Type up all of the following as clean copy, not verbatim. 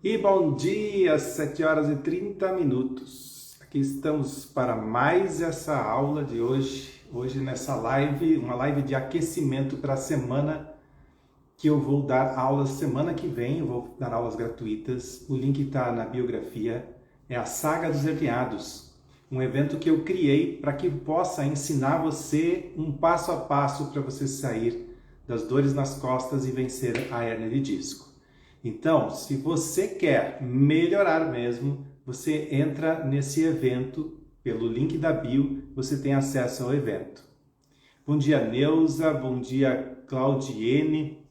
E bom dia, 7 horas e 30 minutos. Aqui estamos para mais essa aula de hoje. Hoje nessa live, uma live de aquecimento para a semana que eu vou dar aulas semana que vem. Eu vou dar aulas gratuitas. O link está na biografia. É a Saga dos Herniados, um evento que eu criei para que possa ensinar você um passo a passo para você sair das dores nas costas e vencer a hérnia de disco. Então, se você quer melhorar mesmo, você entra nesse evento pelo link da bio, você tem acesso ao evento. Bom dia, Neuza, bom dia, Claudiene.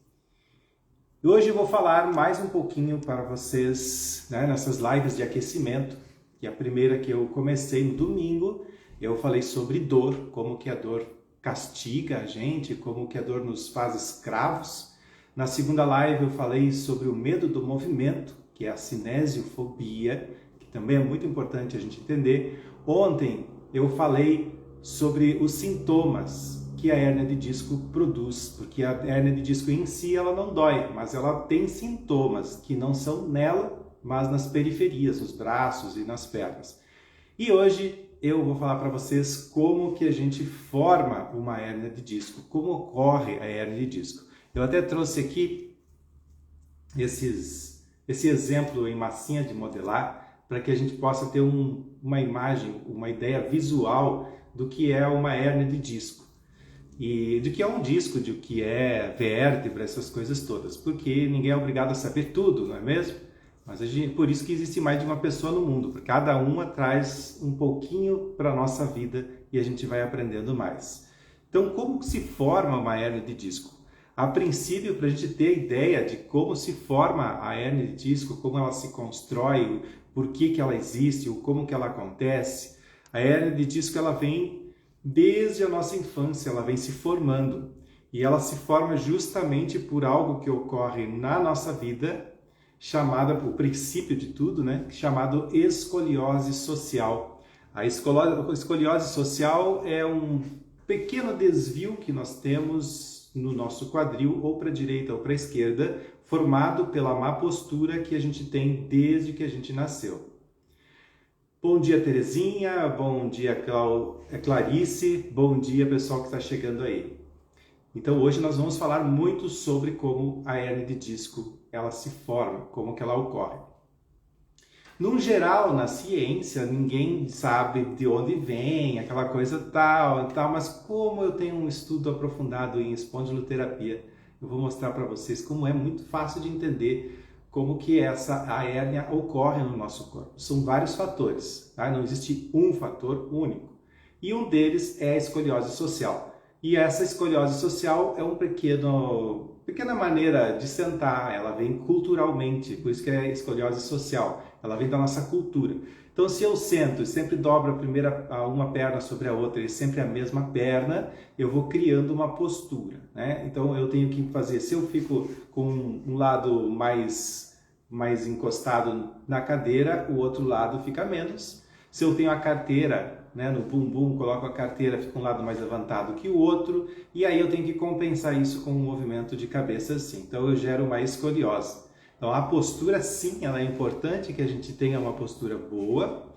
Hoje eu vou falar mais um pouquinho para vocês, nessas lives de aquecimento, que a primeira que eu comecei no domingo, eu falei sobre dor, como que a dor castiga a gente, como que a dor nos faz escravos. Na segunda live eu falei sobre o medo do movimento, que é a cinesiofobia, que também é muito importante a gente entender. Ontem eu falei sobre os sintomas que a hérnia de disco produz, porque a hérnia de disco em si ela não dói, mas ela tem sintomas que não são nela, mas nas periferias, nos braços e nas pernas. E hoje eu vou falar para vocês como que a gente forma uma hérnia de disco, como ocorre a hérnia de disco. Eu até trouxe aqui esse exemplo em massinha de modelar para que a gente possa ter uma imagem, uma ideia visual do que é uma hérnia de disco. E do que é um disco, de o que é vértebra, essas coisas todas. Porque ninguém é obrigado a saber tudo, não é mesmo? Mas por isso que existe mais de uma pessoa no mundo, porque cada uma traz um pouquinho para a nossa vida e a gente vai aprendendo mais. Então, como se forma uma hérnia de disco? A princípio, para a gente ter ideia de como se forma a hérnia de disco, como ela se constrói, por que ela existe, ou como que ela acontece, a hérnia de disco ela vem desde a nossa infância, ela vem se formando. E ela se forma justamente por algo que ocorre na nossa vida, chamada, o princípio de tudo, chamado escoliose social. A escoliose social é um pequeno desvio que nós temos no nosso quadril, ou para a direita ou para a esquerda, formado pela má postura que a gente tem desde que a gente nasceu. Bom dia, Terezinha, bom dia, Clarice, bom dia, pessoal que está chegando aí. Então, hoje nós vamos falar muito sobre como a hérnia de disco ela se forma, como que ela ocorre. No geral, na ciência, ninguém sabe de onde vem, aquela coisa tal, mas como eu tenho um estudo aprofundado em espondiloterapia, eu vou mostrar para vocês como é muito fácil de entender como que a hérnia ocorre no nosso corpo. São vários fatores, tá? Não existe um fator único. E um deles é a escoliose social. E essa escoliose social é pequena maneira de sentar, ela vem culturalmente, por isso que é escoliose social, ela vem da nossa cultura. Então, se eu sento e sempre dobro uma perna sobre a outra e sempre a mesma perna, eu vou criando uma postura, né? Então, eu tenho que fazer, se eu fico com um lado mais encostado na cadeira, o outro lado fica menos. Se eu tenho a carteira, no bumbum, coloco a carteira, fica um lado mais levantado que o outro, e aí eu tenho que compensar isso com um movimento de cabeça assim. Então eu gero uma escoliose. Então a postura sim, ela é importante que a gente tenha uma postura boa,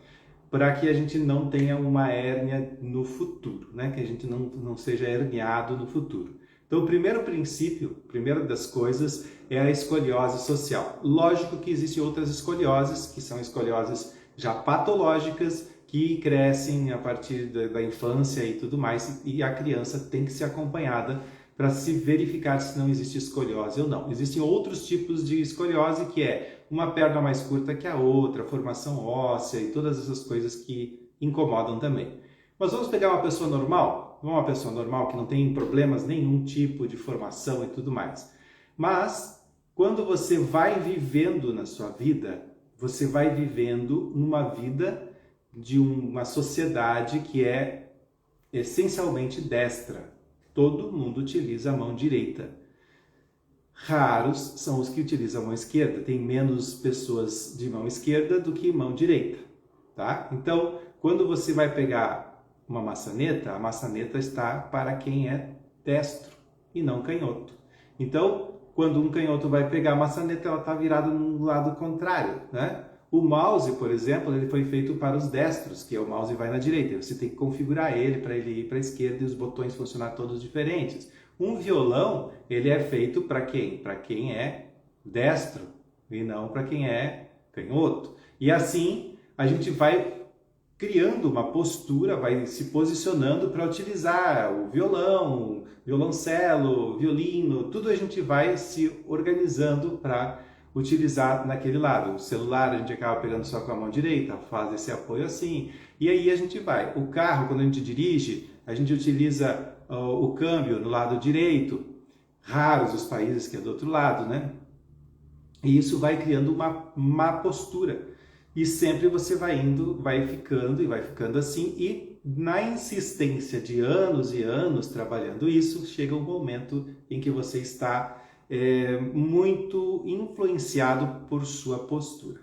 para que a gente não tenha uma hérnia no futuro, que a gente não seja herniado no futuro. Então o primeiro princípio, primeira das coisas, é a escoliose social. Lógico que existem outras escolioses, que são escolioses já patológicas, que crescem a partir da infância e tudo mais, e a criança tem que ser acompanhada para se verificar se não existe escoliose ou não. Existem outros tipos de escoliose, que é uma perna mais curta que a outra, formação óssea e todas essas coisas que incomodam também. Mas vamos pegar uma pessoa normal? Uma pessoa normal que não tem problemas, nenhum tipo de formação e tudo mais. Mas, quando você vai vivendo na sua vida, você vai vivendo numa vida de uma sociedade que é essencialmente destra. Todo mundo utiliza a mão direita. Raros são os que utilizam a mão esquerda. Tem menos pessoas de mão esquerda do que mão direita, tá? Então, quando você vai pegar uma maçaneta, a maçaneta está para quem é destro e não canhoto. Então, quando um canhoto vai pegar a maçaneta, ela está virada no lado contrário, né? O mouse, por exemplo, ele foi feito para os destros, que é o mouse vai na direita. Você tem que configurar ele para ele ir para a esquerda e os botões funcionar todos diferentes. Um violão, ele é feito para quem? Para quem é destro e não para quem é canhoto. E assim a gente vai criando uma postura, vai se posicionando para utilizar o violão, violoncelo, violino, tudo a gente vai se organizando para utilizar naquele lado. O celular a gente acaba pegando só com a mão direita, faz esse apoio assim, e aí a gente vai. O carro, quando a gente dirige, a gente utiliza o câmbio no lado direito, raros os países que é do outro lado, né? E isso vai criando uma má postura. E sempre você vai indo, vai ficando assim, e na insistência de anos e anos trabalhando isso, chega um momento em que você está muito influenciado por sua postura.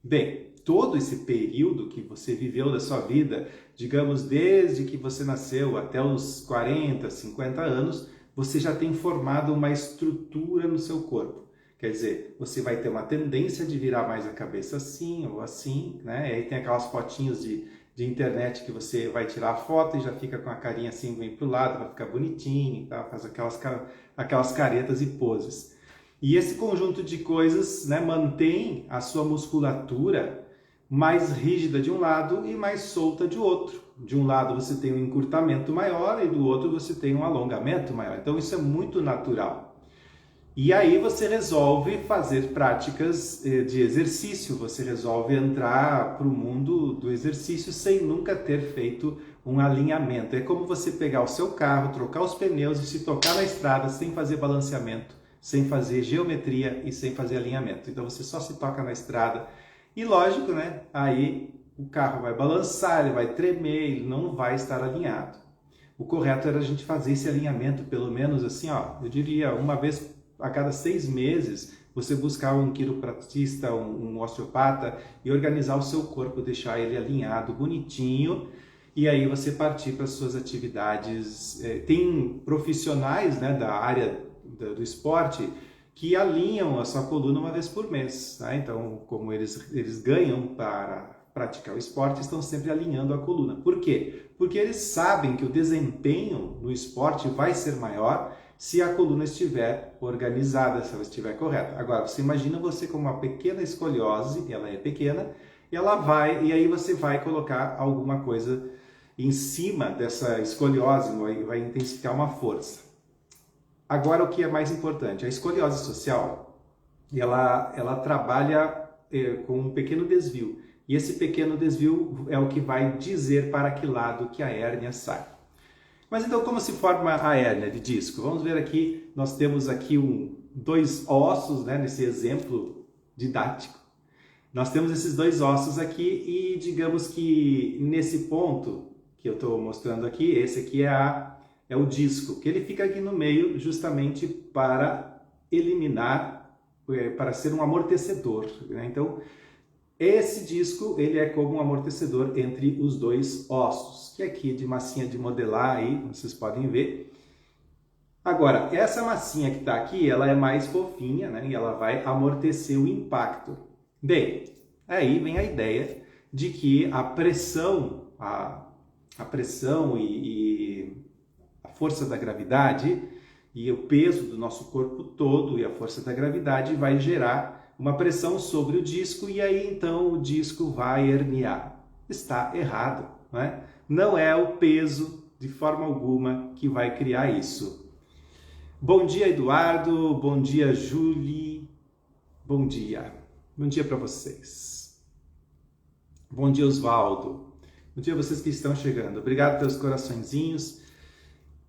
Bem, todo esse período que você viveu da sua vida, digamos desde que você nasceu até os 40, 50 anos, você já tem formado uma estrutura no seu corpo. Quer dizer, você vai ter uma tendência de virar mais a cabeça assim ou assim, né? E aí tem aquelas fotinhos de internet que você vai tirar a foto e já fica com a carinha assim, vem para o lado para ficar bonitinho, tá? Faz aquelas caretas e poses. E esse conjunto de coisas, né, mantém a sua musculatura mais rígida de um lado e mais solta de outro. De um lado você tem um encurtamento maior e do outro você tem um alongamento maior. Então isso é muito natural. E aí você resolve fazer práticas de exercício, você resolve entrar para o mundo do exercício sem nunca ter feito um alinhamento. É como você pegar o seu carro, trocar os pneus e se tocar na estrada sem fazer balanceamento, sem fazer geometria e sem fazer alinhamento. Então você só se toca na estrada e lógico, né? Aí o carro vai balançar, ele vai tremer, ele não vai estar alinhado. O correto era a gente fazer esse alinhamento, pelo menos assim, ó, eu diria uma vez a cada 6 meses, você buscar um quiropratista, um osteopata e organizar o seu corpo, deixar ele alinhado, bonitinho, e aí você partir para as suas atividades. Tem profissionais, né, da área do esporte que alinham a sua coluna uma vez por mês. Tá? Então, como eles ganham para praticar o esporte, estão sempre alinhando a coluna. Por quê? Porque eles sabem que o desempenho no esporte vai ser maior se a coluna estiver organizada, se ela estiver correta. Agora, você imagina você com uma pequena escoliose, ela é pequena, e aí você vai colocar alguma coisa em cima dessa escoliose, vai intensificar uma força. Agora, o que é mais importante? A escoliose social, ela trabalha com um pequeno desvio, e esse pequeno desvio é o que vai dizer para que lado que a hérnia sai. Mas então, como se forma a hérnia de disco? Vamos ver aqui, nós temos aqui dois ossos, né, nesse exemplo didático. Nós temos esses dois ossos aqui e digamos que nesse ponto que eu estou mostrando aqui, esse aqui é o disco, que ele fica aqui no meio justamente para eliminar, para ser um amortecedor, né? Então, esse disco, ele é como um amortecedor entre os dois ossos, que aqui de massinha de modelar aí, vocês podem ver. Agora, essa massinha que está aqui, ela é mais fofinha, né? E ela vai amortecer o impacto. Bem, aí vem a ideia de que a pressão, a pressão e a força da gravidade e o peso do nosso corpo todo e a força da gravidade vai gerar uma pressão sobre o disco e aí então o disco vai herniar. Está errado, né? Não é o peso de forma alguma que vai criar isso. Bom dia, Eduardo. Bom dia, Julie. Bom dia. Bom dia para vocês. Bom dia, Osvaldo. Bom dia a vocês que estão chegando. Obrigado pelos coraçõezinhos.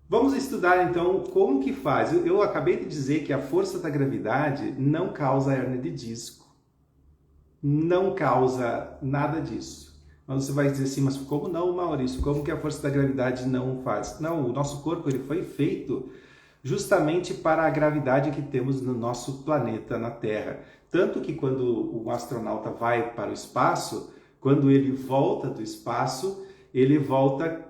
Vamos estudar então como que faz. Eu acabei de dizer que a força da gravidade não causa hérnia de disco. Não causa nada disso. Mas você vai dizer assim, mas como não, Maurício? Como que a força da gravidade não faz? Não, o nosso corpo ele foi feito justamente para a gravidade que temos no nosso planeta, na Terra. Tanto que quando um astronauta vai para o espaço, quando ele volta do espaço, ele volta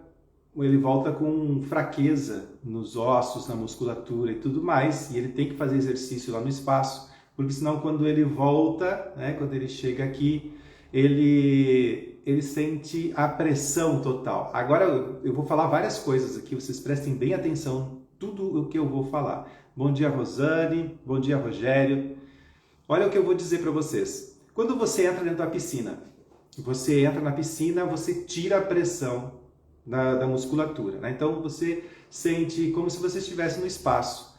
ele volta com fraqueza nos ossos, na musculatura e tudo mais, e ele tem que fazer exercício lá no espaço, porque senão quando ele volta, né, quando ele chega aqui, ele sente a pressão total. Agora eu vou falar várias coisas aqui, vocês prestem bem atenção tudo o que eu vou falar. Bom dia, Rosane, bom dia, Rogério. Olha o que eu vou dizer para vocês. Quando você entra dentro da piscina, você entra na piscina, você tira a pressão da musculatura, né? Então você sente como se você estivesse no espaço,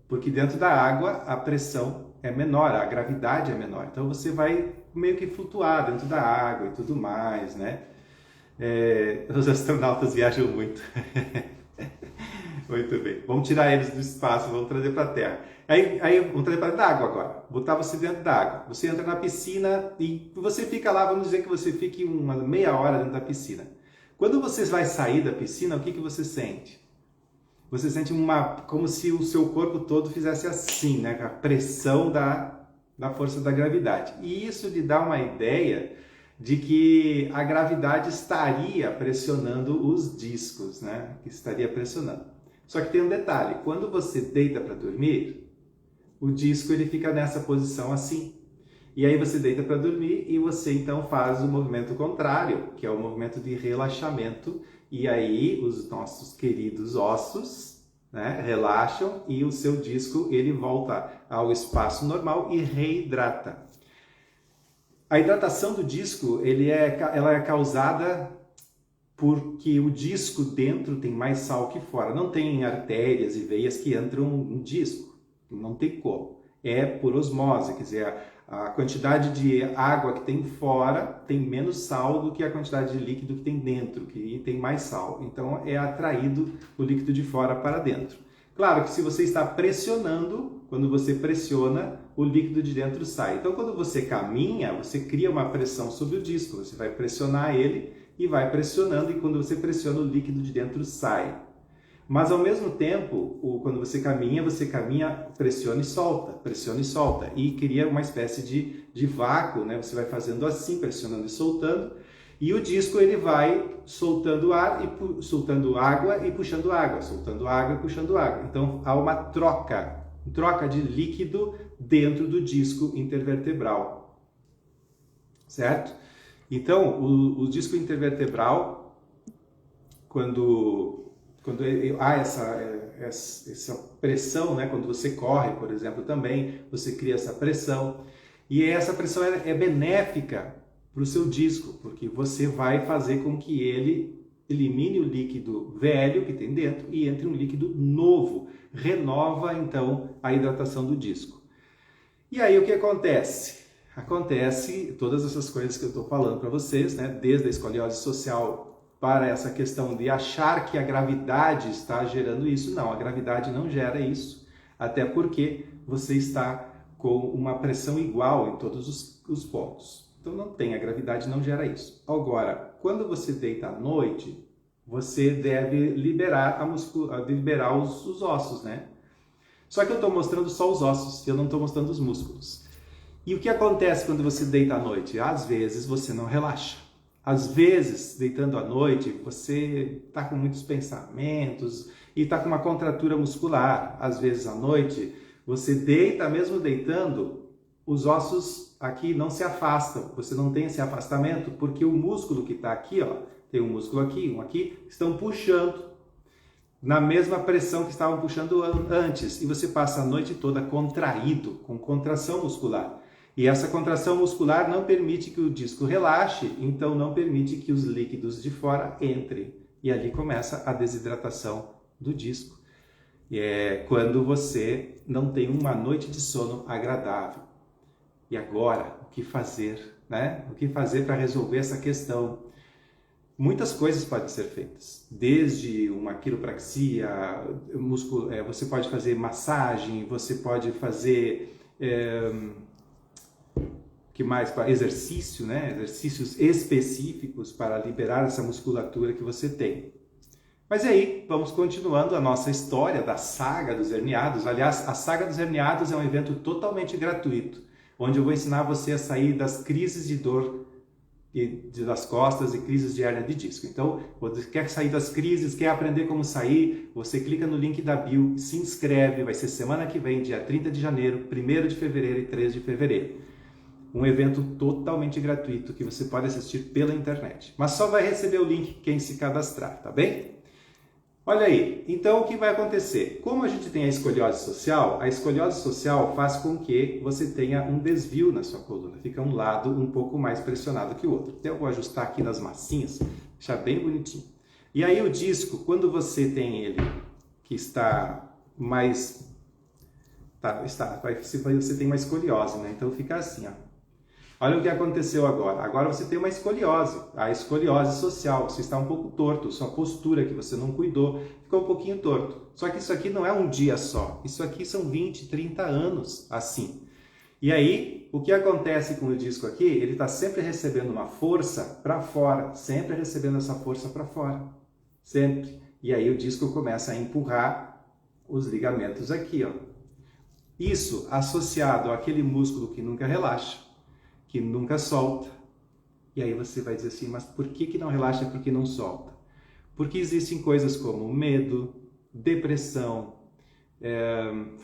porque dentro da água a pressão é menor, a gravidade é menor, então você vai meio que flutuar dentro da água e tudo mais, né? Os astronautas viajam muito. Muito bem, vamos tirar eles do espaço, vamos trazer para a Terra. Aí vamos trazer para a água agora, botar você dentro da água. Você entra na piscina e você fica lá, vamos dizer que você fique uma meia hora dentro da piscina. Quando você vai sair da piscina, o que você sente? Você sente como se o seu corpo todo fizesse assim, né? A pressão da força da gravidade. E isso lhe dá uma ideia de que a gravidade estaria pressionando os discos, né? Que estaria pressionando. Só que tem um detalhe, quando você deita para dormir, o disco ele fica nessa posição assim. E aí você deita para dormir e você então faz o movimento contrário, que é o movimento de relaxamento. E aí os nossos queridos ossos, né, relaxam e o seu disco ele volta ao espaço normal e reidrata. A hidratação do disco ela é causada porque o disco dentro tem mais sal que fora. Não tem artérias e veias que entram no disco. Não tem como. É por osmose, quer dizer, a quantidade de água que tem fora tem menos sal do que a quantidade de líquido que tem dentro, que tem mais sal. Então é atraído o líquido de fora para dentro. Claro que se você está pressionando, quando você pressiona, o líquido de dentro sai. Então quando você caminha, você cria uma pressão sobre o disco, você vai pressionar ele e vai pressionando, e quando você pressiona, o líquido de dentro sai. Mas ao mesmo tempo, quando você caminha, pressiona e solta, e cria uma espécie de vácuo, né? Você vai fazendo assim, pressionando e soltando, e o disco ele vai soltando ar e soltando água e puxando água, soltando água e puxando água. Então há uma troca de líquido dentro do disco intervertebral, certo? Então o disco intervertebral, quando há essa pressão, né? Quando você corre, por exemplo, também você cria essa pressão, e essa pressão é benéfica para o seu disco, porque você vai fazer com que ele elimine o líquido velho que tem dentro e entre um líquido novo, renova então a hidratação do disco. E aí o que acontece? Acontece todas essas coisas que eu estou falando para vocês, né? Desde a escoliose social para essa questão de achar que a gravidade está gerando isso. Não, a gravidade não gera isso, até porque você está com uma pressão igual em todos os pontos. Então não tem, a gravidade não gera isso. Agora, quando você deita à noite, você deve liberar os ossos, né? Só que eu estou mostrando só os ossos, eu não estou mostrando os músculos. E o que acontece quando você deita à noite? Às vezes você não relaxa. Às vezes, deitando à noite, você está com muitos pensamentos e está com uma contratura muscular. Às vezes à noite, você deita, mesmo deitando, os ossos aqui não se afastam. Você não tem esse afastamento porque o músculo que está aqui, ó, tem um músculo aqui, um aqui, estão puxando na mesma pressão que estavam puxando antes. E você passa a noite toda contraído, com contração muscular. E essa contração muscular não permite que o disco relaxe, então não permite que os líquidos de fora entrem. E ali começa a desidratação do disco. E é quando você não tem uma noite de sono agradável. E agora, o que fazer, né? O que fazer para resolver essa questão? Muitas coisas podem ser feitas, desde uma quiropraxia, você pode fazer massagem, você pode fazer... que mais? Exercício, né? Exercícios específicos para liberar essa musculatura que você tem. Mas aí, vamos continuando a nossa história da Saga dos Herniados. Aliás, a Saga dos Herniados é um evento totalmente gratuito, onde eu vou ensinar você a sair das crises de dor das costas e crises de hérnia de disco. Então, você quer sair das crises, quer aprender como sair, você clica no link da bio, se inscreve, vai ser semana que vem, dia 30 de janeiro, 1º de fevereiro e 3 de fevereiro. Um evento totalmente gratuito que você pode assistir pela internet. Mas só vai receber o link quem se cadastrar, tá bem? Olha aí, então o que vai acontecer? Como a gente tem a escoliose social faz com que você tenha um desvio na sua coluna, fica um lado um pouco mais pressionado que o outro. Então eu vou ajustar aqui nas massinhas, deixar bem bonitinho. E aí o disco, quando você tem ele que está mais... você tem uma escoliose, né? Então fica assim, ó. Olha o que aconteceu agora. Agora você tem uma escoliose, a escoliose social. Você está um pouco torto, sua postura que você não cuidou ficou um pouquinho torto. Só que isso aqui não é um dia só. Isso aqui são 20, 30 anos assim. E aí, o que acontece com o disco aqui? Ele está sempre recebendo uma força para fora, sempre recebendo essa força para fora. Sempre. E aí o disco começa a empurrar os ligamentos aqui, ó. Isso associado àquele músculo que nunca relaxa, que nunca solta. E aí você vai dizer assim, mas por que não relaxa e por que não solta? Porque existem coisas como medo, depressão,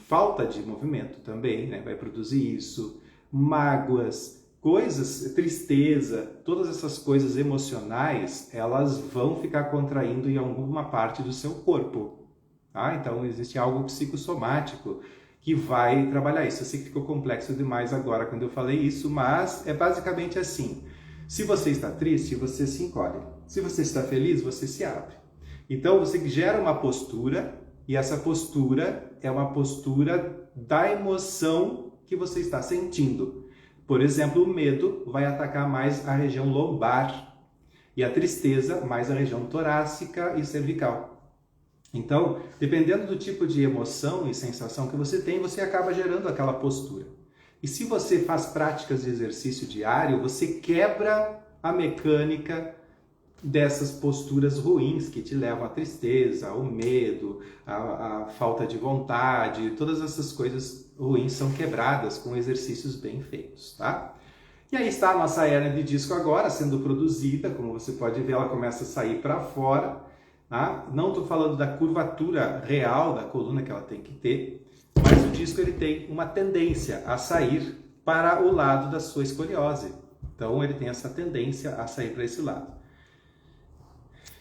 falta de movimento também, né? Vai produzir isso, mágoas, coisas, tristeza, todas essas coisas emocionais, elas vão ficar contraindo em alguma parte do seu corpo. Tá? Então existe algo psicossomático que vai trabalhar isso. Eu sei que ficou complexo demais agora quando eu falei isso, mas é basicamente assim. Se você está triste, você se encolhe. Se você está feliz, você se abre. Então você gera uma postura, e essa postura é uma postura da emoção que você está sentindo. Por exemplo, o medo vai atacar mais a região lombar, e a tristeza mais a região torácica e cervical. Então, dependendo do tipo de emoção e sensação que você tem, você acaba gerando aquela postura. E se você faz práticas de exercício diário, você quebra a mecânica dessas posturas ruins que te levam à tristeza, ao medo, à falta de vontade. Todas essas coisas ruins são quebradas com exercícios bem feitos, tá? E aí está a nossa hérnia de disco agora sendo produzida, como você pode ver, ela começa a sair para fora. Tá? Não estou falando da curvatura real da coluna que ela tem que ter, mas o disco ele tem uma tendência a sair para o lado da sua escoliose. Então ele tem essa tendência a sair para esse lado.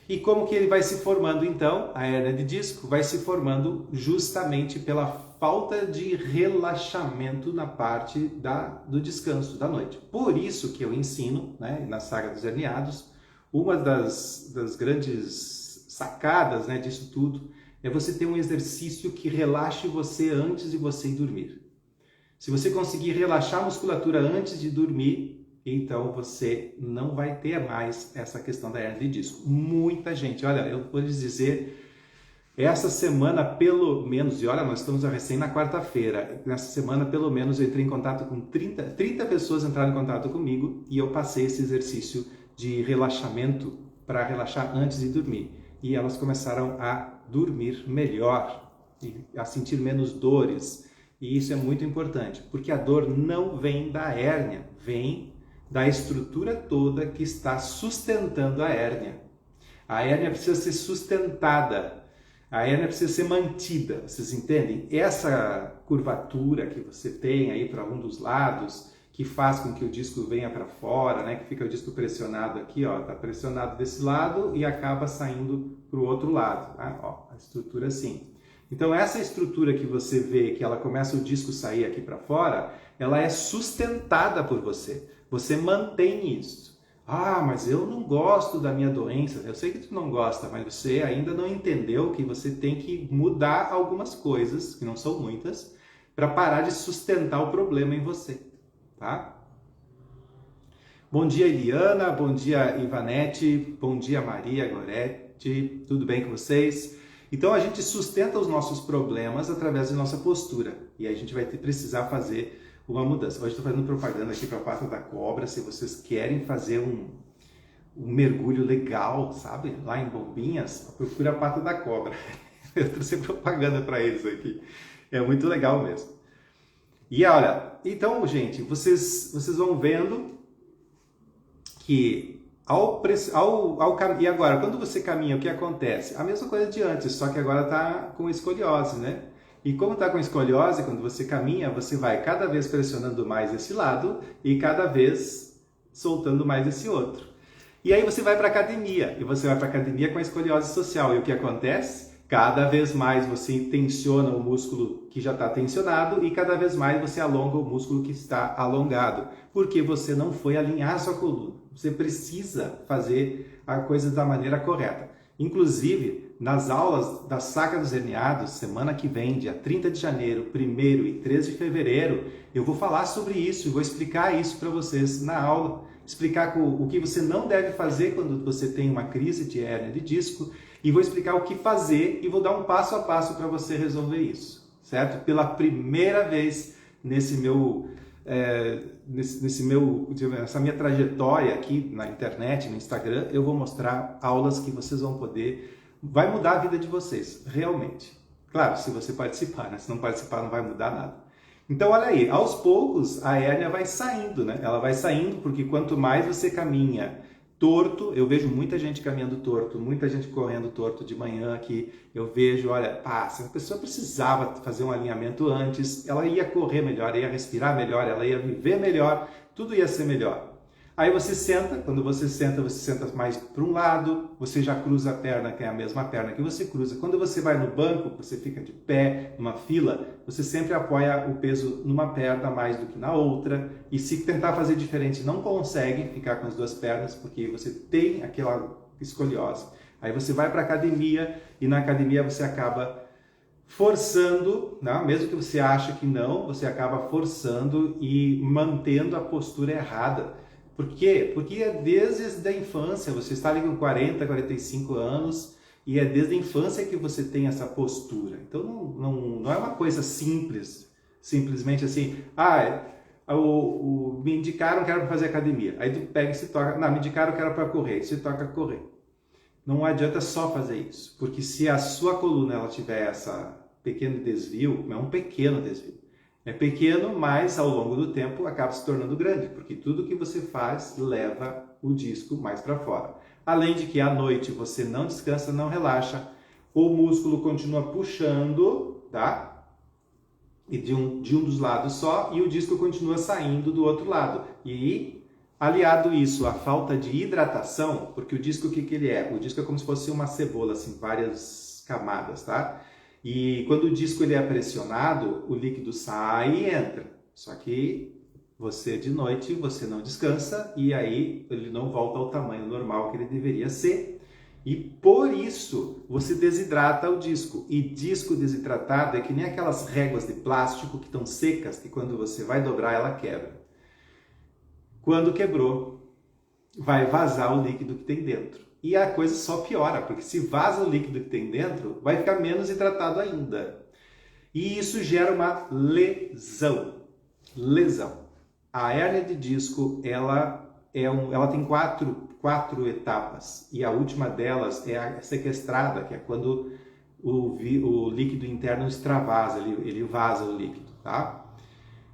E como que ele vai se formando então? A hérnia de disco vai se formando justamente pela falta de relaxamento na parte do descanso da noite. Por isso que eu ensino, né, na saga dos herniados, uma das grandes sacadas, né, disso tudo é você ter um exercício que relaxe você antes de você ir dormir. Se você conseguir relaxar a musculatura antes de dormir, então você não vai ter mais essa questão da hérnia de disco. Muita gente, olha, eu vou lhes dizer, essa semana pelo menos, e olha, nós estamos recém na quarta-feira, nessa semana pelo menos eu entrei em contato com 30 pessoas entraram em contato comigo e eu passei esse exercício de relaxamento para relaxar antes de dormir. E elas começaram a dormir melhor, e a sentir menos dores. E isso é muito importante, porque a dor não vem da hérnia, vem da estrutura toda que está sustentando a hérnia. A hérnia precisa ser sustentada, a hérnia precisa ser mantida, vocês entendem? Essa curvatura que você tem aí para um dos lados, que faz com que o disco venha para fora, né? Que fica o disco pressionado aqui, ó, tá pressionado desse lado e acaba saindo para o outro lado, tá? Ó, a estrutura assim. Então essa estrutura que você vê, que ela começa o disco sair aqui para fora, ela é sustentada por você. Você mantém isso. Ah, mas eu não gosto da minha doença. Eu sei que tu não gosta, mas você ainda não entendeu que você tem que mudar algumas coisas, que não são muitas, para parar de sustentar o problema em você. Tá? Bom dia, Eliana, bom dia, Ivanete, bom dia, Maria Goretti, tudo bem com vocês? Então a gente sustenta os nossos problemas através da nossa postura e a gente vai precisar fazer uma mudança. Hoje estou fazendo propaganda aqui para a Pata da Cobra, se vocês querem fazer um mergulho legal, sabe? Lá em Bombinhas, procura a Pata da Cobra. Eu trouxe propaganda para eles aqui, é muito legal mesmo. E olha, então, gente, vocês vão vendo que e agora, quando você caminha, o que acontece? A mesma coisa de antes, só que agora está com escoliose, né? E como está com escoliose, quando você caminha, você vai cada vez pressionando mais esse lado e cada vez soltando mais esse outro. E aí você vai para a academia, e você vai para a academia com a escoliose social. E o que acontece? Cada vez mais você tensiona o músculo que já está tensionado e cada vez mais você alonga o músculo que está alongado, porque você não foi alinhar a sua coluna. Você precisa fazer a coisa da maneira correta. Inclusive, nas aulas da Saga dos Herniados, semana que vem, dia 30 de janeiro, 1º e 3 de fevereiro, eu vou falar sobre isso e vou explicar isso para vocês na aula, explicar o que você não deve fazer quando você tem uma crise de hérnia de disco e vou explicar o que fazer e vou dar um passo a passo para você resolver isso, certo? Pela primeira vez nessa minha trajetória aqui na internet, no Instagram, eu vou mostrar aulas que vocês vão poder, vai mudar a vida de vocês, realmente. Claro, se você participar, né? Se não participar não vai mudar nada. Então olha aí, aos poucos a hérnia vai saindo, né? Ela vai saindo porque quanto mais você caminha torto, eu vejo muita gente caminhando torto, muita gente correndo torto de manhã aqui, eu vejo, olha, se a pessoa precisava fazer um alinhamento antes, ela ia correr melhor, ia respirar melhor, ela ia viver melhor, tudo ia ser melhor. Aí você senta, quando você senta mais para um lado, você já cruza a perna, que é a mesma perna que você cruza. Quando você vai no banco, você fica de pé, numa fila, você sempre apoia o peso numa perna mais do que na outra. E se tentar fazer diferente, não consegue ficar com as duas pernas, porque você tem aquela escoliose. Aí você vai para a academia e na academia você acaba forçando, né? Mesmo que você ache que não, você acaba forçando e mantendo a postura errada. Por quê? Porque é desde a infância, você está ali com 40, 45 anos e é desde a infância que você tem essa postura. Então não é uma coisa simples, simplesmente assim, me indicaram que era para fazer academia, aí tu pega e se toca, não, me indicaram que era para correr, se toca correr. Não adianta só fazer isso, porque se a sua coluna ela tiver essa pequeno desvio, é um pequeno desvio, é pequeno, mas ao longo do tempo acaba se tornando grande, porque tudo que você faz leva o disco mais para fora. Além de que à noite você não descansa, não relaxa, o músculo continua puxando, tá? E de um dos lados só, e o disco continua saindo do outro lado. E aliado isso à falta de hidratação, porque o disco o que ele é? O disco é como se fosse uma cebola, assim, várias camadas, tá? E quando o disco ele é pressionado, o líquido sai e entra. Só que você de noite, você não descansa e aí ele não volta ao tamanho normal que ele deveria ser. E por isso você desidrata o disco. E disco desidratado é que nem aquelas réguas de plástico que estão secas, que quando você vai dobrar ela quebra. Quando quebrou, vai vazar o líquido que tem dentro. E a coisa só piora, porque se vaza o líquido que tem dentro, vai ficar menos hidratado ainda. E isso gera uma lesão. Lesão. A hérnia de disco, ela tem quatro etapas. E a última delas é a sequestrada, que é quando o líquido interno extravasa, ele vaza o líquido, tá?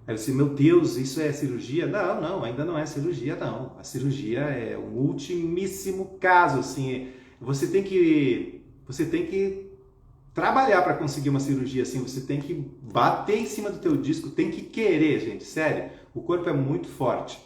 Aí você, meu Deus, isso é cirurgia? Não, ainda não é cirurgia, não. A cirurgia é um ultimíssimo caso, assim. Você tem que trabalhar para conseguir uma cirurgia, assim. Você tem que bater em cima do teu disco, tem que querer, gente, sério. O corpo é muito forte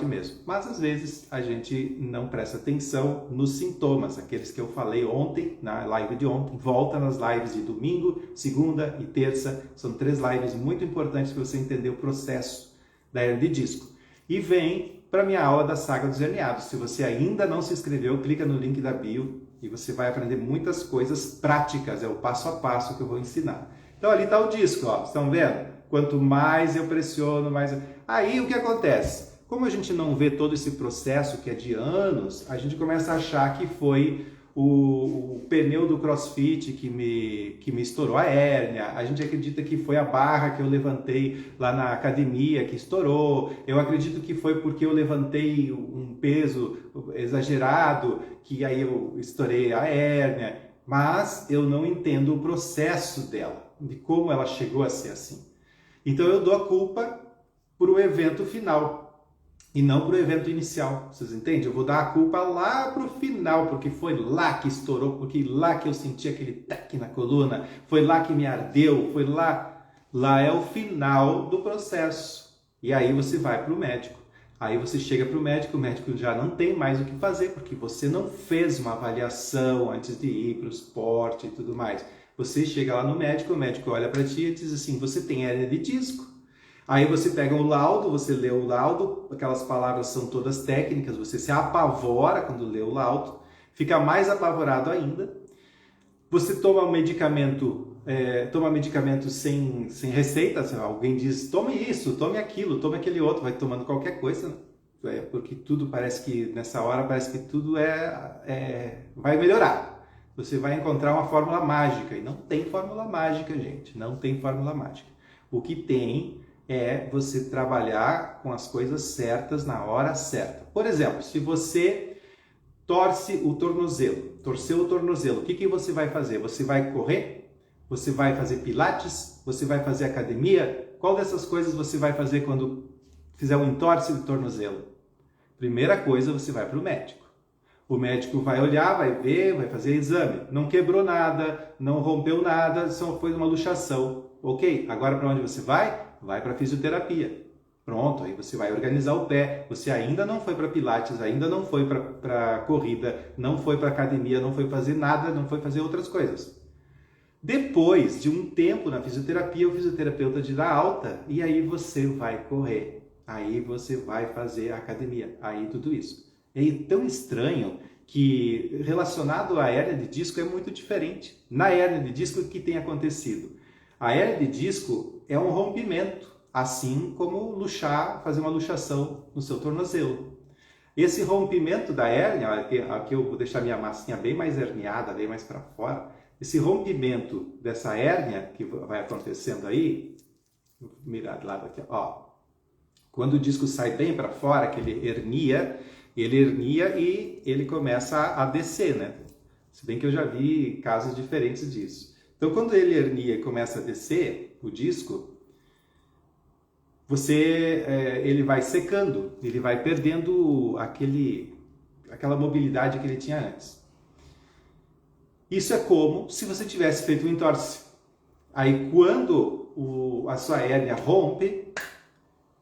mesmo. Mas às vezes a gente não presta atenção nos sintomas, aqueles que eu falei ontem, na live de ontem. Volta nas lives de domingo, segunda e terça. São 3 lives muito importantes para você entender o processo da hérnia de disco. E vem para a minha aula da Saga dos Herniados. Se você ainda não se inscreveu, clica no link da bio e você vai aprender muitas coisas práticas. É o passo a passo que eu vou ensinar. Então ali está o disco, ó. Estão vendo? Quanto mais eu pressiono, mais... Aí o que acontece? Como a gente não vê todo esse processo que é de anos, a gente começa a achar que foi o pneu do CrossFit que me estourou a hérnia, a gente acredita que foi a barra que eu levantei lá na academia que estourou, eu acredito que foi porque eu levantei um peso exagerado que aí eu estourei a hérnia, mas eu não entendo o processo dela, de como ela chegou a ser assim. Então eu dou a culpa para o evento final. e não para o evento inicial. Vocês entendem? Eu vou dar a culpa lá para o final, porque foi lá que estourou, porque lá que eu senti aquele tac na coluna, foi lá que me ardeu, foi lá. Lá é o final do processo. E aí você vai para o médico. Aí você chega para o médico já não tem mais o que fazer, porque você não fez uma avaliação antes de ir para o esporte e tudo mais. Você chega lá no médico, o médico olha para ti e diz assim, você tem hérnia de disco. Aí você pega o laudo, você lê o laudo, aquelas palavras são todas técnicas, você se apavora quando lê o laudo, fica mais apavorado ainda. Você toma um medicamento, sem receita, alguém diz, tome isso, tome aquilo, tome aquele outro, vai tomando qualquer coisa, porque tudo parece que, nessa hora, parece que tudo vai melhorar. Você vai encontrar uma fórmula mágica, e não tem fórmula mágica, gente, não tem fórmula mágica. O que tem é você trabalhar com as coisas certas na hora certa. Por exemplo, se você torceu o tornozelo, o que você vai fazer? Você vai correr? Você vai fazer pilates? Você vai fazer academia? Qual dessas coisas você vai fazer quando fizer um entorse do tornozelo? Primeira coisa, você vai para o médico. O médico vai olhar, vai ver, vai fazer exame. Não quebrou nada, não rompeu nada, só foi uma luxação. Ok, agora para onde você vai? Vai para fisioterapia. Pronto, aí você vai organizar o pé. Você ainda não foi para pilates, ainda não foi para corrida, não foi para academia, não foi fazer nada, não foi fazer outras coisas. Depois de um tempo na fisioterapia, o fisioterapeuta te dá alta e aí você vai correr. Aí você vai fazer academia. Aí tudo isso. É tão estranho que relacionado à hérnia de disco é muito diferente. Na hérnia de disco, o que tem acontecido? A hérnia de disco é um rompimento, assim como fazer uma luxação no seu tornozelo. Esse rompimento da hérnia, aqui eu vou deixar minha massinha bem mais herniada, bem mais para fora. Esse rompimento dessa hérnia que vai acontecendo aí, vou mirar de lado aqui, ó. Quando o disco sai bem para fora, que ele hernia e ele começa a descer, né? Se bem que eu já vi casos diferentes disso. Então, quando ele hernia e começa a descer o disco, ele vai secando, ele vai perdendo aquela mobilidade que ele tinha antes. Isso é como se você tivesse feito um entorse. Aí, quando a sua hérnia rompe,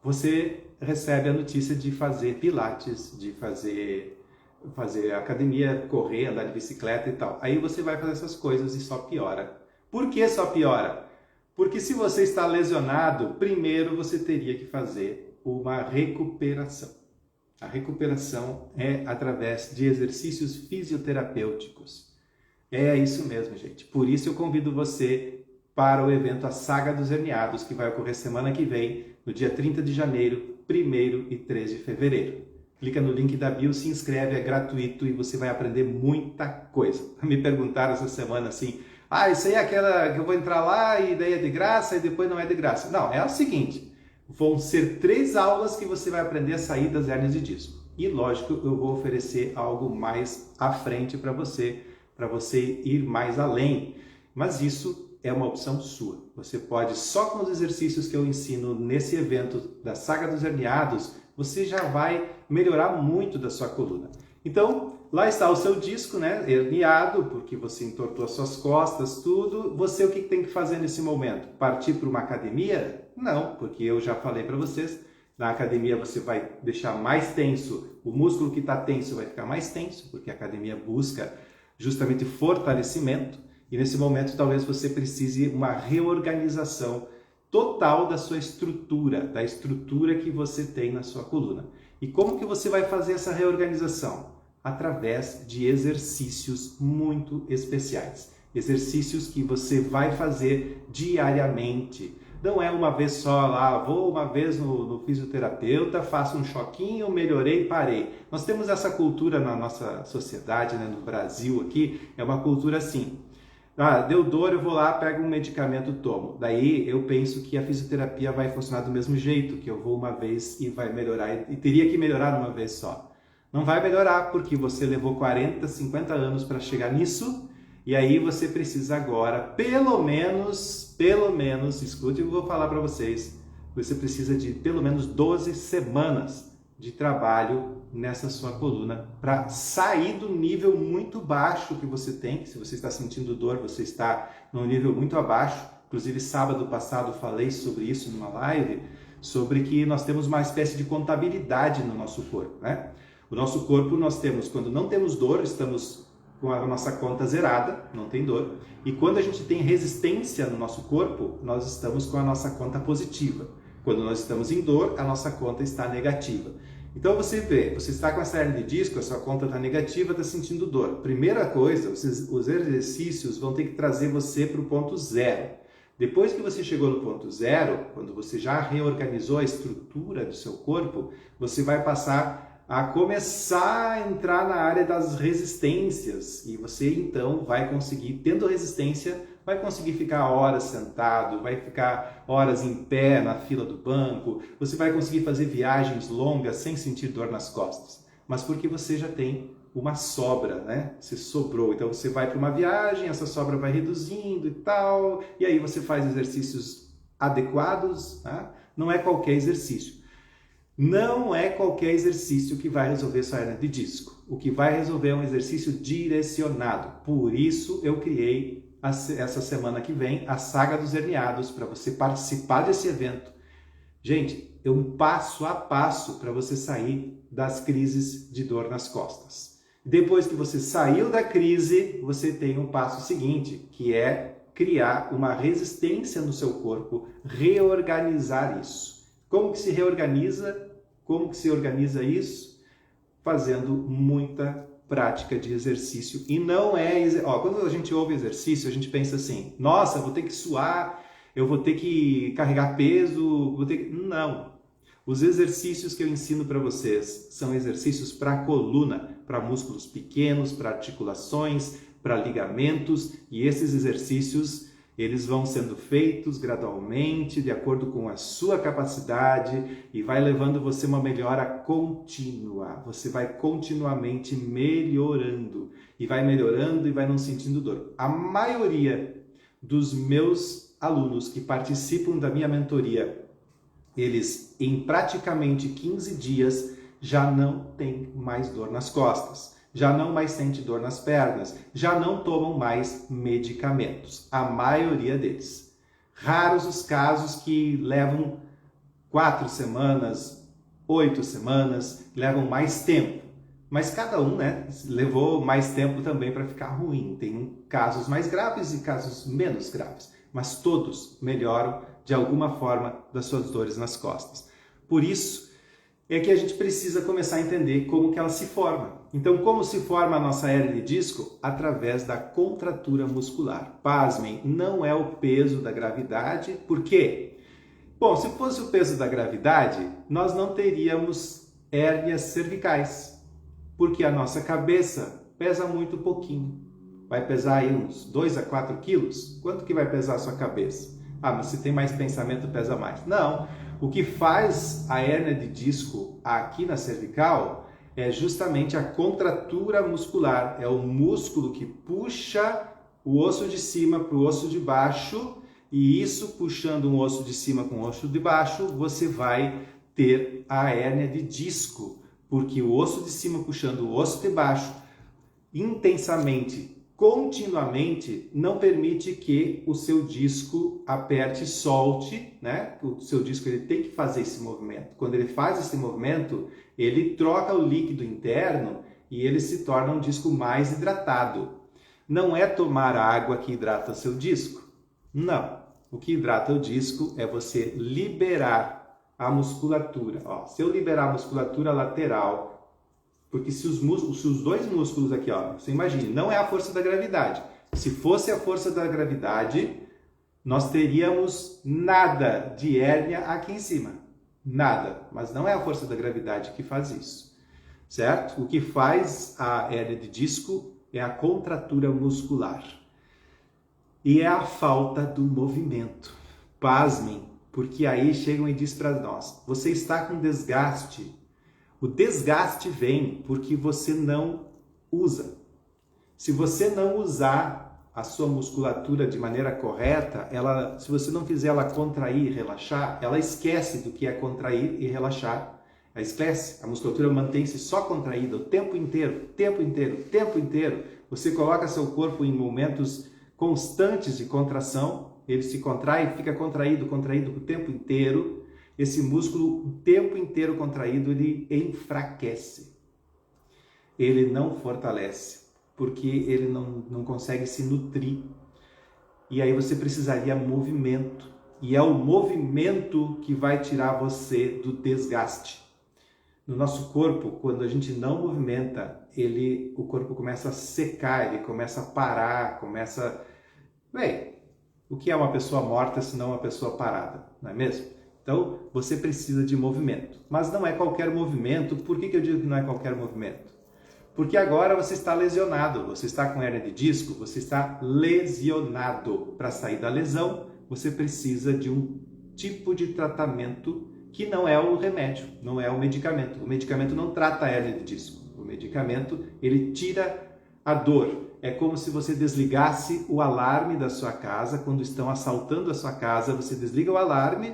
você recebe a notícia de fazer pilates, de fazer academia, correr, andar de bicicleta e tal. Aí você vai fazer essas coisas e só piora. Por que só piora? Porque se você está lesionado, primeiro você teria que fazer uma recuperação. A recuperação é através de exercícios fisioterapêuticos. É isso mesmo, gente. Por isso eu convido você para o evento A Saga dos Herniados, que vai ocorrer semana que vem, no dia 30 de janeiro, 1º e 3 de fevereiro. Clica no link da bio, se inscreve, é gratuito e você vai aprender muita coisa. Me perguntaram essa semana assim, isso aí é aquela que eu vou entrar lá e daí é de graça e depois não é de graça. Não, é o seguinte, vão ser 3 aulas que você vai aprender a sair das hérnias de disco. E lógico, eu vou oferecer algo mais à frente para você ir mais além. Mas isso é uma opção sua. Você pode, só com os exercícios que eu ensino nesse evento da Saga dos Herniados, você já vai melhorar muito da sua coluna. Então, lá está o seu disco, né, herniado, porque você entortou as suas costas, tudo. Você, o que tem que fazer nesse momento? Partir para uma academia? Não, porque eu já falei para vocês, na academia você vai deixar mais tenso, o músculo que está tenso vai ficar mais tenso, porque a academia busca justamente fortalecimento, e nesse momento talvez você precise uma reorganização total da sua estrutura, da estrutura que você tem na sua coluna. E como que você vai fazer essa reorganização? Através de exercícios muito especiais. Exercícios que você vai fazer diariamente. Não é uma vez só lá, vou uma vez no fisioterapeuta, faço um choquinho, melhorei, parei. Nós temos essa cultura na nossa sociedade, né, no Brasil aqui, é uma cultura assim. Deu dor, eu vou lá, pego um medicamento, tomo. Daí eu penso que a fisioterapia vai funcionar do mesmo jeito, que eu vou uma vez e vai melhorar, e teria que melhorar uma vez só. Não vai melhorar porque você levou 40, 50 anos para chegar nisso, e aí você precisa agora, pelo menos, escute o que eu vou falar para vocês, você precisa de pelo menos 12 semanas de trabalho nessa sua coluna para sair do nível muito baixo que você tem. Se você está sentindo dor, você está num nível muito abaixo. Inclusive, sábado passado falei sobre isso numa live, sobre que nós temos uma espécie de contabilidade no nosso corpo, né? O nosso corpo nós temos, quando não temos dor, estamos com a nossa conta zerada, não tem dor. E quando a gente tem resistência no nosso corpo, nós estamos com a nossa conta positiva. Quando nós estamos em dor, a nossa conta está negativa. Então você vê, você está com essa hernia de disco, a sua conta está negativa, está sentindo dor. Primeira coisa, os exercícios vão ter que trazer você para o ponto zero. Depois que você chegou no ponto zero, quando você já reorganizou a estrutura do seu corpo, você vai passar a começar a entrar na área das resistências. E você então vai conseguir, tendo resistência, vai conseguir ficar horas sentado, vai ficar horas em pé na fila do banco, você vai conseguir fazer viagens longas sem sentir dor nas costas. Mas porque você já tem uma sobra, né? Você sobrou. Então você vai para uma viagem, essa sobra vai reduzindo e tal, e aí você faz exercícios adequados, tá? Não é qualquer exercício. Não é qualquer exercício que vai resolver sua hernia de disco. O que vai resolver é um exercício direcionado. Por isso eu criei essa semana que vem a Saga dos Herniados, para você participar desse evento. Gente, é um passo a passo para você sair das crises de dor nas costas. Depois que você saiu da crise, você tem o passo seguinte, que é criar uma resistência no seu corpo, reorganizar isso. Como que se reorganiza? Como que se organiza isso? Fazendo muita prática de exercício. E não é... quando a gente ouve exercício, a gente pensa assim, nossa, vou ter que suar, eu vou ter que carregar peso, Não. Os exercícios que eu ensino para vocês são exercícios para coluna, para músculos pequenos, para articulações, para ligamentos, e esses exercícios eles vão sendo feitos gradualmente, de acordo com a sua capacidade, e vai levando você uma melhora contínua. Você vai continuamente melhorando, e vai não sentindo dor. A maioria dos meus alunos que participam da minha mentoria, eles em praticamente 15 dias já não têm mais dor nas costas, já não mais sente dor nas pernas, já não tomam mais medicamentos, a maioria deles. Raros os casos que levam 4 semanas, 8 semanas, levam mais tempo. Mas cada um, né, levou mais tempo também para ficar ruim. Tem casos mais graves e casos menos graves, mas todos melhoram de alguma forma das suas dores nas costas. Por isso é que a gente precisa começar a entender como que ela se forma. Então, como se forma a nossa hernia de disco? Através da contratura muscular. Pasmem, não é o peso da gravidade. Por quê? Bom, se fosse o peso da gravidade, nós não teríamos hérnias cervicais, porque a nossa cabeça pesa muito pouquinho. Vai pesar aí uns 2 a 4 quilos? Quanto que vai pesar a sua cabeça? Ah, mas se tem mais pensamento, pesa mais. Não. O que faz a hérnia de disco aqui na cervical é justamente a contratura muscular. É o músculo que puxa o osso de cima para o osso de baixo, e isso, puxando um osso de cima com o osso de baixo, você vai ter a hérnia de disco, porque o osso de cima puxando o osso de baixo intensamente, continuamente, não permite que o seu disco aperte e solte, né? O seu disco ele tem que fazer esse movimento. Quando ele faz esse movimento, ele troca o líquido interno e ele se torna um disco mais hidratado. Não é tomar água que hidrata seu disco. Não. O que hidrata o disco é você liberar a musculatura. Ó, se eu liberar a musculatura lateral, porque se os dois músculos aqui, ó, você imagine, não é a força da gravidade. Se fosse a força da gravidade, nós teríamos nada de hérnia aqui em cima. Nada. Mas não é a força da gravidade que faz isso. Certo? O que faz a hérnia de disco é a contratura muscular. E é a falta do movimento. Pasmem, porque aí chegam e dizem para nós, você está com desgaste. O desgaste vem porque você não usa. Se você não usar a sua musculatura de maneira correta, se você não fizer ela contrair e relaxar, ela esquece do que é contrair e relaxar. esquece, a musculatura mantém-se só contraída o tempo inteiro, tempo inteiro, tempo inteiro. Você coloca seu corpo em momentos constantes de contração, ele se contrai, fica contraído, contraído o tempo inteiro. Esse músculo, o tempo inteiro contraído, ele enfraquece. Ele não fortalece, porque ele não consegue se nutrir. E aí você precisaria movimento. E é o movimento que vai tirar você do desgaste. No nosso corpo, quando a gente não movimenta, o corpo começa a secar, ele começa a parar, Bem, o que é uma pessoa morta se não uma pessoa parada, não é mesmo? Então, você precisa de movimento. Mas não é qualquer movimento. Por que eu digo que não é qualquer movimento? Porque agora você está lesionado, você está com hérnia de disco, você está lesionado. Para sair da lesão, você precisa de um tipo de tratamento que não é o remédio, não é o medicamento. O medicamento não trata a hérnia de disco. O medicamento, ele tira a dor. É como se você desligasse o alarme da sua casa. Quando estão assaltando a sua casa, você desliga o alarme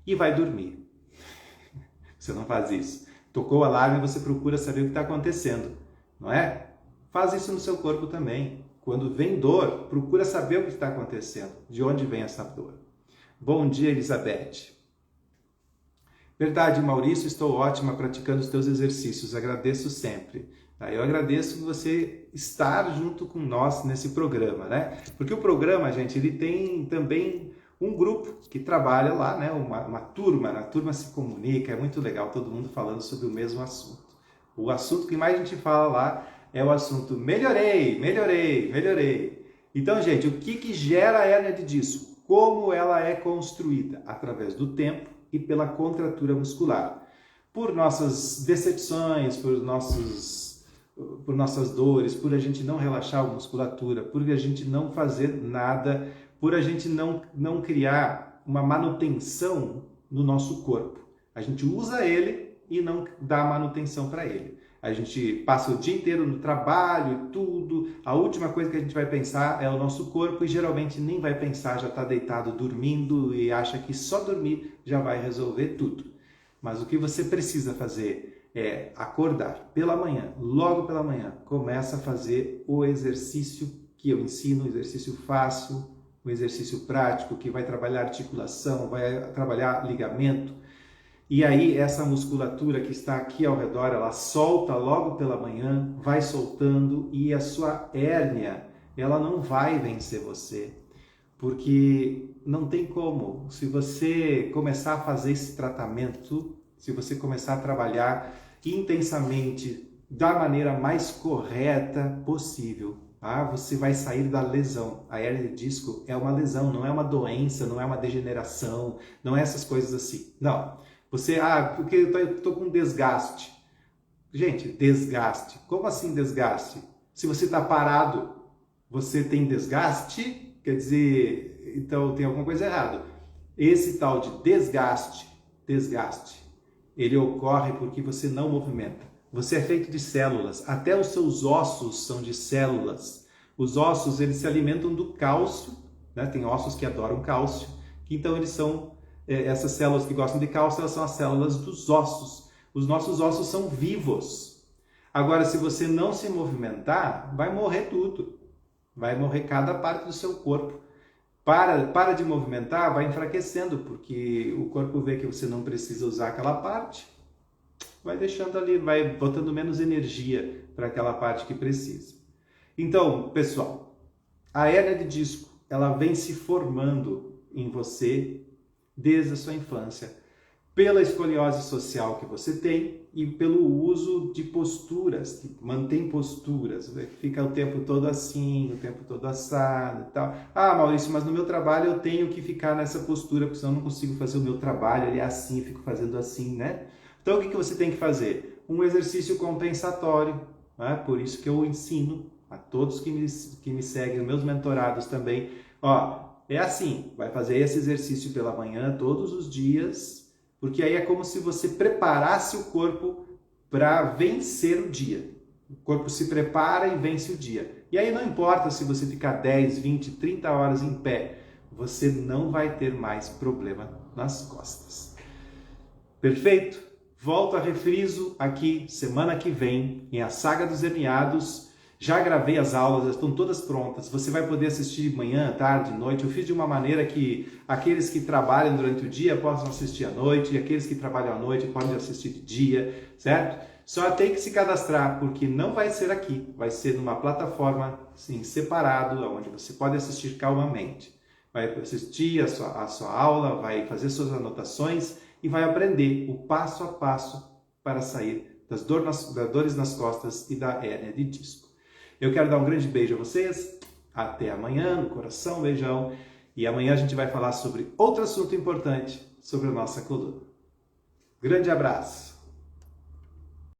e vai dormir. Você não faz isso. Tocou o alarme, você procura saber o que está acontecendo, não é? Faz isso no seu corpo também. Quando vem dor, procura saber o que está acontecendo, de onde vem essa dor. Bom dia, Elizabeth. Verdade, Maurício, estou ótima praticando os teus exercícios, agradeço sempre. Eu agradeço você estar junto com nós nesse programa, né? Porque o programa, gente, ele tem também um grupo que trabalha lá, né? Uma turma, a turma se comunica, é muito legal, todo mundo falando sobre o mesmo assunto. O assunto que mais a gente fala lá é o assunto melhorei. Então, gente, o que gera a hérnia de disco? Como ela é construída? Através do tempo e pela contratura muscular. Por nossas decepções, por nossas dores, por a gente não relaxar a musculatura, por a gente não fazer nada, por a gente não criar uma manutenção no nosso corpo. A gente usa ele e não dá manutenção para ele. A gente passa o dia inteiro no trabalho e tudo, a última coisa que a gente vai pensar é o nosso corpo e geralmente nem vai pensar, já está deitado dormindo e acha que só dormir já vai resolver tudo. Mas o que você precisa fazer é acordar pela manhã, logo pela manhã, começa a fazer o exercício que eu ensino, um exercício fácil, um exercício prático que vai trabalhar articulação, vai trabalhar ligamento. E aí essa musculatura que está aqui ao redor, ela solta logo pela manhã, vai soltando e a sua hérnia, ela não vai vencer você. Porque não tem como. Se você começar a fazer esse tratamento, se você começar a trabalhar intensamente, da maneira mais correta possível, você vai sair da lesão. A hérnia de disco é uma lesão, não é uma doença, não é uma degeneração, não é essas coisas assim. Não. Você, porque eu estou com desgaste. Gente, desgaste. Como assim desgaste? Se você está parado, você tem desgaste? Quer dizer, então tem alguma coisa errada. Esse tal de desgaste, ele ocorre porque você não movimenta. Você é feito de células, até os seus ossos são de células. Os ossos, eles se alimentam do cálcio, né? Tem ossos que adoram cálcio, então eles são, essas células que gostam de cálcio, elas são as células dos ossos. Os nossos ossos são vivos. Agora, se você não se movimentar, vai morrer tudo. Vai morrer cada parte do seu corpo. Para de movimentar, vai enfraquecendo, porque o corpo vê que você não precisa usar aquela parte, vai deixando ali, vai botando menos energia para aquela parte que precisa. Então, pessoal, a hérnia de disco, ela vem se formando em você desde a sua infância, pela escoliose social que você tem e pelo uso de posturas, que mantém posturas, fica o tempo todo assim, o tempo todo assado e tal. Maurício, mas no meu trabalho eu tenho que ficar nessa postura, porque senão eu não consigo fazer o meu trabalho, ele é assim, eu fico fazendo assim, né? Então o que você tem que fazer? Um exercício compensatório, né? Por isso que eu ensino a todos que me seguem, meus mentorados também, é assim, vai fazer esse exercício pela manhã, todos os dias, porque aí é como se você preparasse o corpo para vencer o dia. O corpo se prepara e vence o dia. E aí não importa se você ficar 10, 20, 30 horas em pé, você não vai ter mais problema nas costas. Perfeito? Volto a refriso aqui semana que vem em A Saga dos Hermeados. Já gravei as aulas, já estão todas prontas. Você vai poder assistir de manhã, tarde, noite. Eu fiz de uma maneira que aqueles que trabalham durante o dia possam assistir à noite e aqueles que trabalham à noite podem assistir de dia, certo? Só tem que se cadastrar, porque não vai ser aqui. Vai ser numa plataforma assim, separado, onde você pode assistir calmamente. Vai assistir a sua aula, vai fazer suas anotações e vai aprender o passo a passo para sair das dores nas costas e da hérnia de disco. Eu quero dar um grande beijo a vocês, até amanhã, no coração, beijão, e amanhã a gente vai falar sobre outro assunto importante sobre a nossa coluna. Grande abraço!